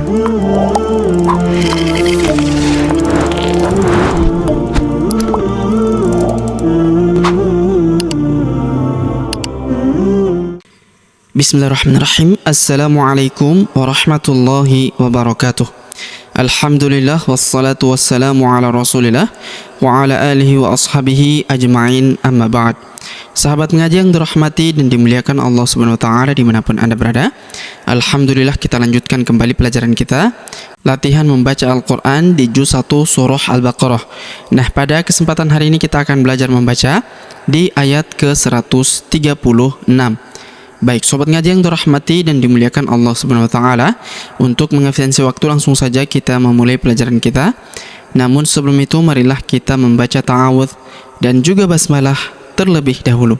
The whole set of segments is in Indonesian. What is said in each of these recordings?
Bismillahirrahmanirrahim. Assalamualaikum warahmatullahi wabarakatuh. Alhamdulillah wassalatu wassalamu ala rasulillah wa ala alihi wa ashabihi ajma'in, amma ba'd. Sahabat mengaji yang dirahmati dan dimuliakan Allah Subhanahu wa taala dimanapun Anda berada, alhamdulillah kita lanjutkan kembali pelajaran kita, latihan membaca Al-Quran di juz 1 surah Al-Baqarah. Nah, pada kesempatan hari ini kita akan belajar membaca di ayat ke-136. Baik, sobat ngaji yang dirahmati dan dimuliakan Allah Subhanahu wa taala, untuk mengefisiensi waktu langsung saja kita memulai pelajaran kita. Namun sebelum itu marilah kita membaca ta'awudz dan juga basmalah terlebih dahulu.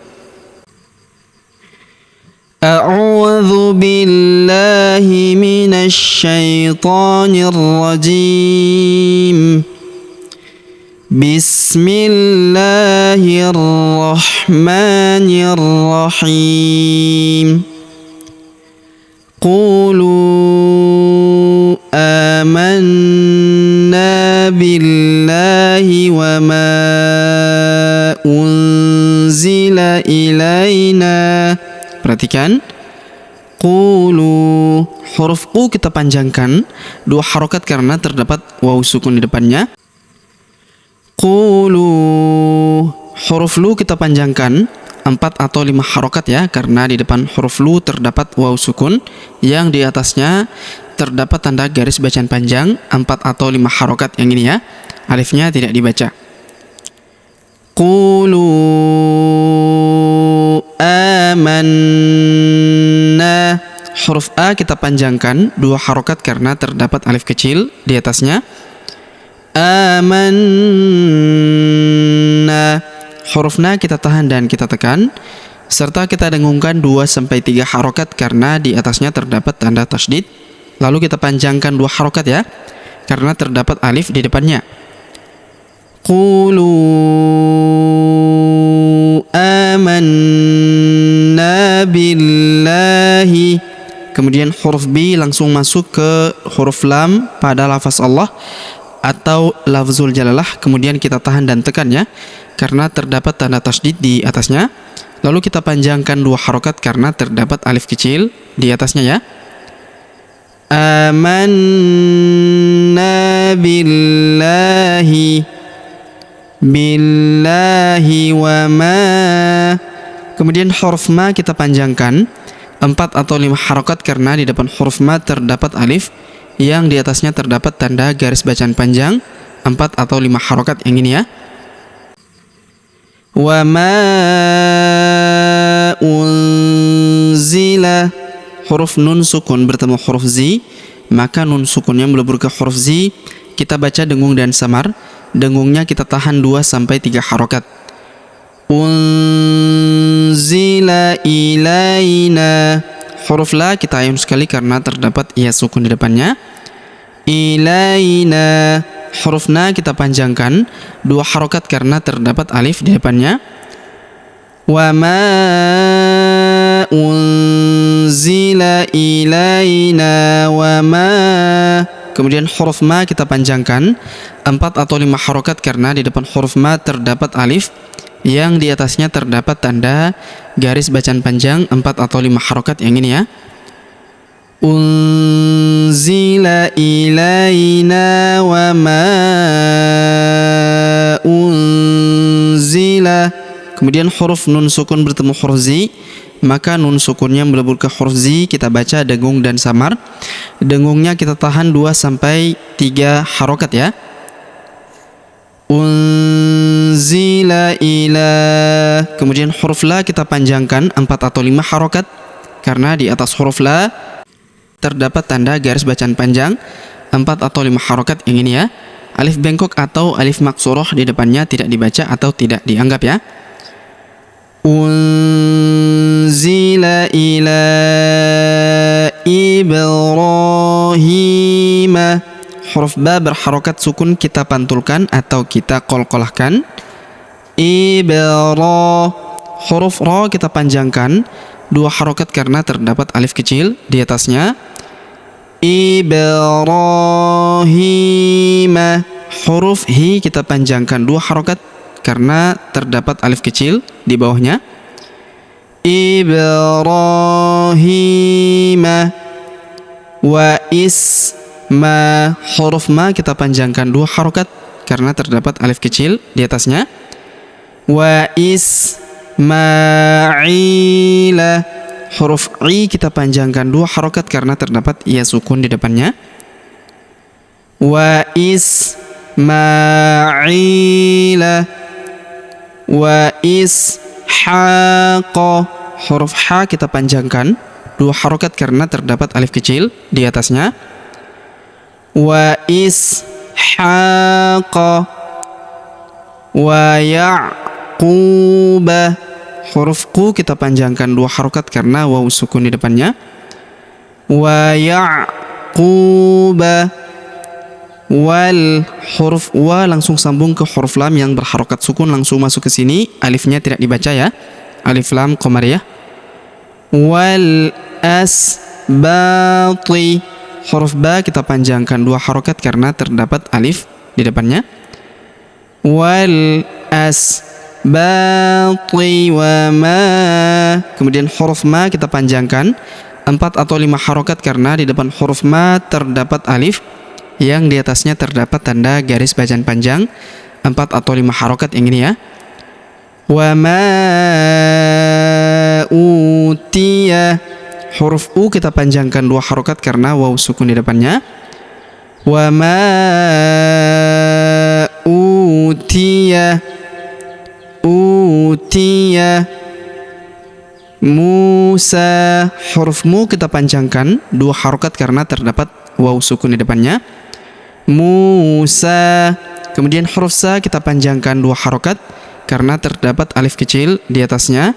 A'udzu billahi minasy syaithanir rajim. Bismillahirrahmanirrahim. Qulu amanna billahi wa ma unzila ilaina. Perhatikan, qulu, huruf u kita panjangkan 2 harokat karena terdapat waw sukun di depannya. Qulu, huruf lu kita panjangkan 4 atau 5 harokat ya, karena di depan huruf lu terdapat waw sukun, yang di atasnya terdapat tanda garis bacaan panjang 4 atau 5 harokat yang ini ya, alifnya tidak dibaca. Qulu amanna, huruf a kita panjangkan 2 harokat karena terdapat alif kecil di atasnya. Amanna, huruf na kita tahan dan kita tekan, serta kita dengungkan 2-3 harokat karena di atasnya terdapat tanda tasydid. Lalu kita panjangkan 2 harokat ya, karena terdapat alif di depannya. Qulu amanna billahi. Kemudian huruf B langsung masuk ke huruf lam pada lafaz Allah atau lafzul jalalah, kemudian kita tahan dan tekan ya, karena terdapat tanda tasydid di atasnya. Lalu kita panjangkan 2 harokat karena terdapat alif kecil di atasnya ya. Amanna billahi, billahi wa ma. Kemudian huruf ma kita panjangkan 4 atau 5 harokat karena di depan huruf ma terdapat alif, yang di atasnya terdapat tanda garis bacaan panjang 4 atau 5 harokat yang ini ya. Wa ma unzila, huruf nun sukun bertemu huruf zi, maka nun sukunnya melebur ke huruf zi, kita baca dengung dan samar. Dengungnya kita tahan 2-3 harokat. Unzila ilaina, huruf la kita ayun sekali karena terdapat iya sukun di depannya. Ilaina, huruf na kita panjangkan 2 harokat karena terdapat alif di depannya. Wa ma unzila ilaina wa ma. Kemudian huruf ma kita panjangkan 4 atau 5 harokat karena di depan huruf ma terdapat alif, yang di atasnya terdapat tanda garis bacaan panjang 4 atau 5 harokat yang ini ya. Unzila ilaina wa ma unzila. Kemudian huruf nun sukun bertemu huruf zi, maka nun sukunnya melebur ke huruf zi, kita baca dengung dan samar. Dengungnya kita tahan 2-3 harokat ya. Unzila ila. Kemudian huruf la kita panjangkan 4 atau 5 harokat karena di atas huruf la terdapat tanda garis bacaan panjang 4 atau 5 harokat yang ini ya. Alif bengkok atau alif maksurah di depannya tidak dibaca atau tidak dianggap ya. Unzila ila Ibrahim, huruf ba berharokat sukun kita pantulkan atau kita qalqalahkan. Huruf ro kita panjangkan 2 harokat karena terdapat alif kecil di atasnya. Ibrahim. Huruf hi kita panjangkan 2 harokat karena terdapat alif kecil di bawahnya. Ibrahim. Wa isma. Huruf ma kita panjangkan 2 harokat karena terdapat alif kecil di atasnya. Wa isma'ila. Huruf i kita panjangkan 2 harokat karena terdapat ya sukun di depannya. Wa isma'ila. Wa ishaqa. Huruf ha kita panjangkan 2 harokat karena terdapat alif kecil di atasnya. Wa ishaqa. Wa ya'quba. Huruf ku kita panjangkan 2 harokat karena waw sukun di depannya. Wa ya'quba. Wal. Huruf wa langsung sambung ke huruf lam yang berharokat sukun, langsung masuk ke sini. Alifnya tidak dibaca ya, alif lam qamariyah. Wal asbati. Huruf ba kita panjangkan 2 harokat karena terdapat alif di depannya. Wal asbati wa ma. Kemudian huruf ma kita panjangkan 4 atau 5 harokat karena di depan huruf ma terdapat alif yang di atasnya terdapat tanda garis bacaan panjang 4 atau 5 harokat yang ini ya. Wa ma utiya. Huruf u kita panjangkan 2 harokat karena waw sukun di depannya. Wa ma utiya. Utiya Musa. Huruf mu kita panjangkan 2 harokat karena terdapat waw sukun di depannya. Musa. Kemudian huruf sa kita panjangkan 2 harokat karena terdapat alif kecil di atasnya.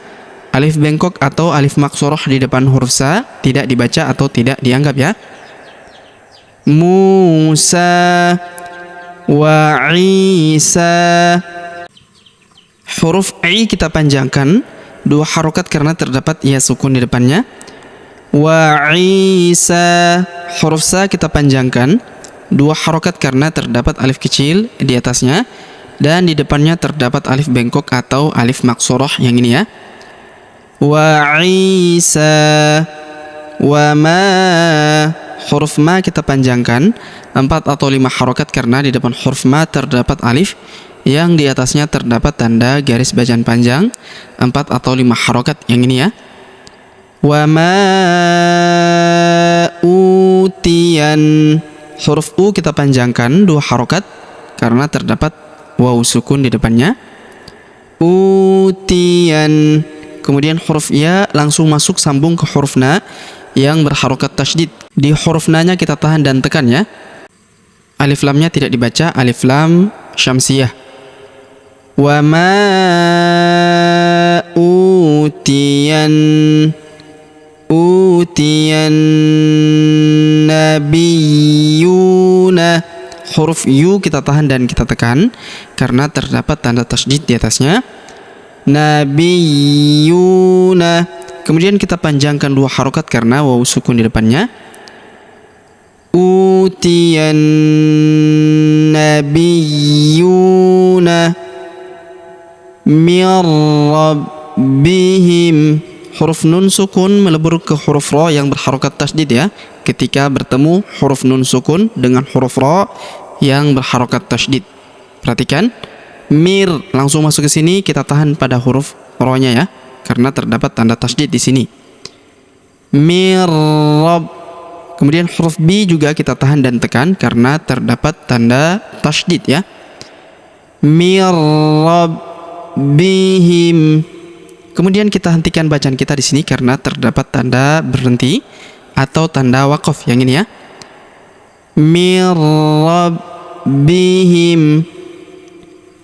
Alif bengkok atau alif maksurah di depan huruf sa tidak dibaca atau tidak dianggap ya. Musa wa Isa. Huruf i kita panjangkan 2 harokat karena terdapat ya sukun di depannya. Wa Isa. Huruf sa kita panjangkan 2 harokat karena terdapat alif kecil di atasnya dan di depannya terdapat alif bengkok atau alif maksurah yang ini ya. Wa Isa wa ma. Huruf ma kita panjangkan 4 atau 5 harokat karena di depan huruf ma terdapat alif yang di atasnya terdapat tanda garis bacaan panjang 4 atau 5 harokat yang ini ya. Wa ma utiyan. Huruf u kita panjangkan 2 harokat karena terdapat waw sukun di depannya. Utiyan. Kemudian huruf ya langsung masuk sambung ke huruf na yang berharokat tasydid. Di huruf na nya kita tahan dan tekan ya. Alif lamnya tidak dibaca, alif lam syamsiyah. Wa ma utiyan. Utiyan nabiyuna. Huruf yu kita tahan dan kita tekan karena terdapat tanda tasydid di atasnya. Nabiyuna. Kemudian kita panjangkan 2 harokat karena waw sukun di depannya. Utiyan nabiyuna mir rabbihim. Huruf nun sukun melebur ke huruf ra yang berharokat tasydid ya. Ketika bertemu huruf nun sukun dengan huruf ra yang berharokat tasydid. Perhatikan, mir langsung masuk ke sini, kita tahan pada huruf ra-nya ya, karena terdapat tanda tasydid di sini. Mir rabb. Kemudian huruf b juga kita tahan dan tekan karena terdapat tanda tasydid ya. Mir rabbihim. Kemudian kita hentikan bacaan kita di sini karena terdapat tanda berhenti atau tanda waqaf yang ini ya. Mir rabbihim.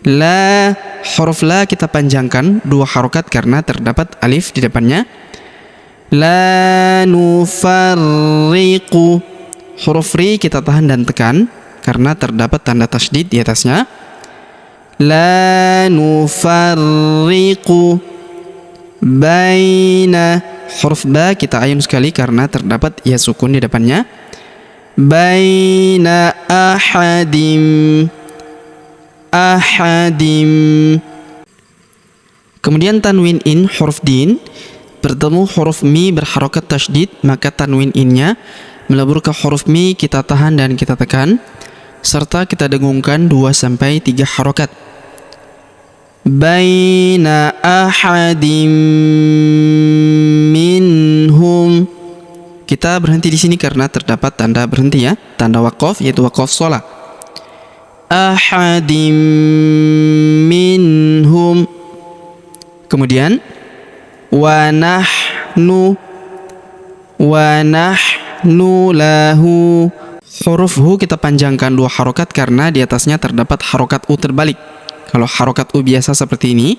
La. Huruf la kita panjangkan 2 harokat karena terdapat alif di depannya. La nufarriqu. Huruf ri kita tahan dan tekan karena terdapat tanda tasydid di atasnya. La nufarriqu baina. Huruf ba kita ayun sekali karena terdapat ya sukun di depannya. baina ahadim. Kemudian tanwin in huruf din bertemu huruf mi berharokat tasydid, maka tanwin innya melebur ke huruf mi, kita tahan dan kita tekan serta kita dengungkan 2-3 harokat. Baina ahadim minhum. Kita berhenti di sini karena terdapat tanda berhenti ya, tanda waqaf, yaitu waqaf shalah. Ahadim minhum. Kemudian wa nahnu lahu. Huruf hu kita panjangkan 2 harokat karena di atasnya terdapat harokat u terbalik. Kalau harokat u biasa seperti ini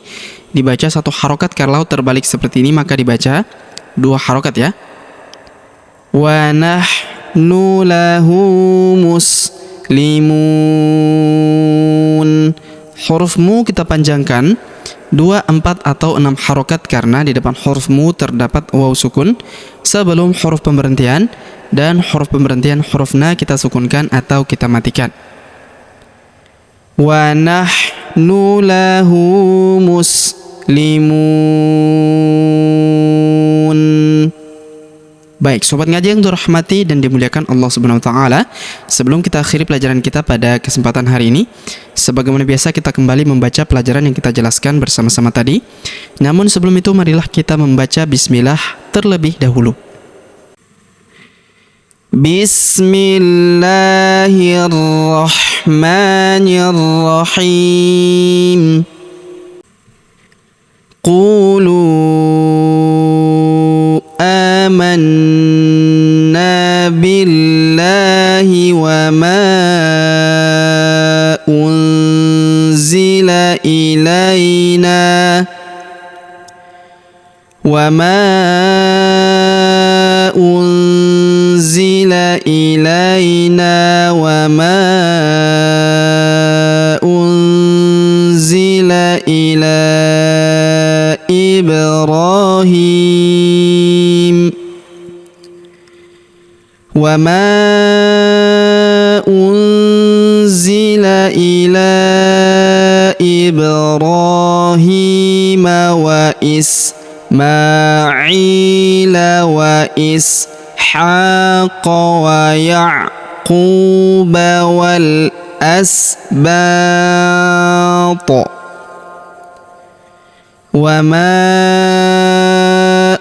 dibaca 1 harokat, kalau terbalik seperti ini maka dibaca 2 harokat ya. Wa nahnu lahu muslimun. Huruf mu kita panjangkan 2, 4 atau 6 harokat karena di depan huruf mu terdapat waw sukun sebelum huruf pemberhentian, dan huruf pemberhentian huruf na kita sukunkan atau kita matikan. Wa nahnu lahu muslimun. Baik, sobat ngaji yang dirahmati dan dimuliakan Allah Subhanahu wa taala, sebelum kita akhiri pelajaran kita pada kesempatan hari ini, sebagaimana biasa kita kembali membaca pelajaran yang kita jelaskan bersama-sama tadi. Namun sebelum itu marilah kita membaca bismillah terlebih dahulu. Bismillahirrahmanirrahim. Qulu amanna billahi wa ma unzila ilaina wa ma unzila ila Ibrahim wa Ismail wa Ishaq wa Ya'qub wal asbat wa ma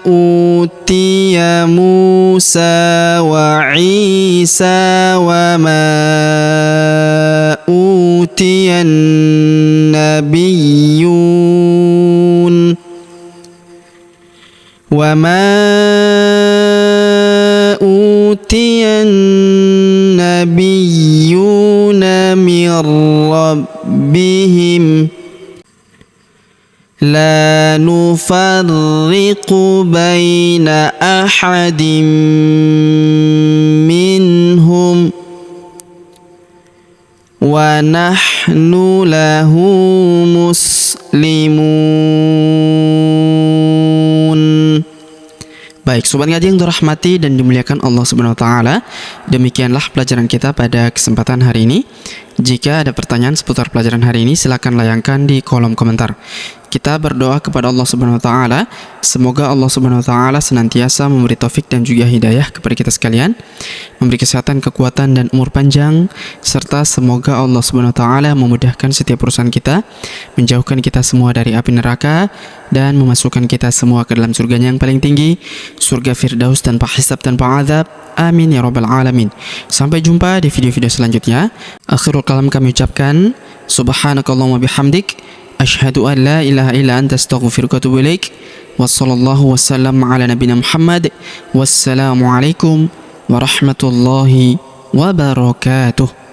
utiya Musa wa Isa wa ma utiya nabiyyun wa ma utiya nabiyyuna min rabbihim la nufarriqu baina ahadin minhum wa nahnu lahu muslimun. Baik, sobat ngaji yang dirahmati dan dimuliakan Allah Subhanahu wa taala, demikianlah pelajaran kita pada kesempatan hari ini. Jika ada pertanyaan seputar pelajaran hari ini, silakan layangkan di kolom komentar. Kita berdoa kepada Allah Subhanahu wa taala, semoga Allah Subhanahu wa taala senantiasa memberi taufik dan juga hidayah kepada kita sekalian, memberi kesehatan, kekuatan dan umur panjang, serta semoga Allah Subhanahu wa taala memudahkan setiap urusan kita, menjauhkan kita semua dari api neraka dan memasukkan kita semua ke dalam surganya yang paling tinggi, surga Firdaus tanpa hisab, tanpa azab. Amin ya rabbal alamin. Sampai jumpa di video-video selanjutnya. Akhirul kalam kami ucapkan subhanakallahumma bihamdik, asyhadu an la ilaha illa anta astaghfiruka wa atubu ilaik. Wassallallahu wasallam ala nabiyina Muhammad. Wassalamualaikum warahmatullahi wabarakatuh.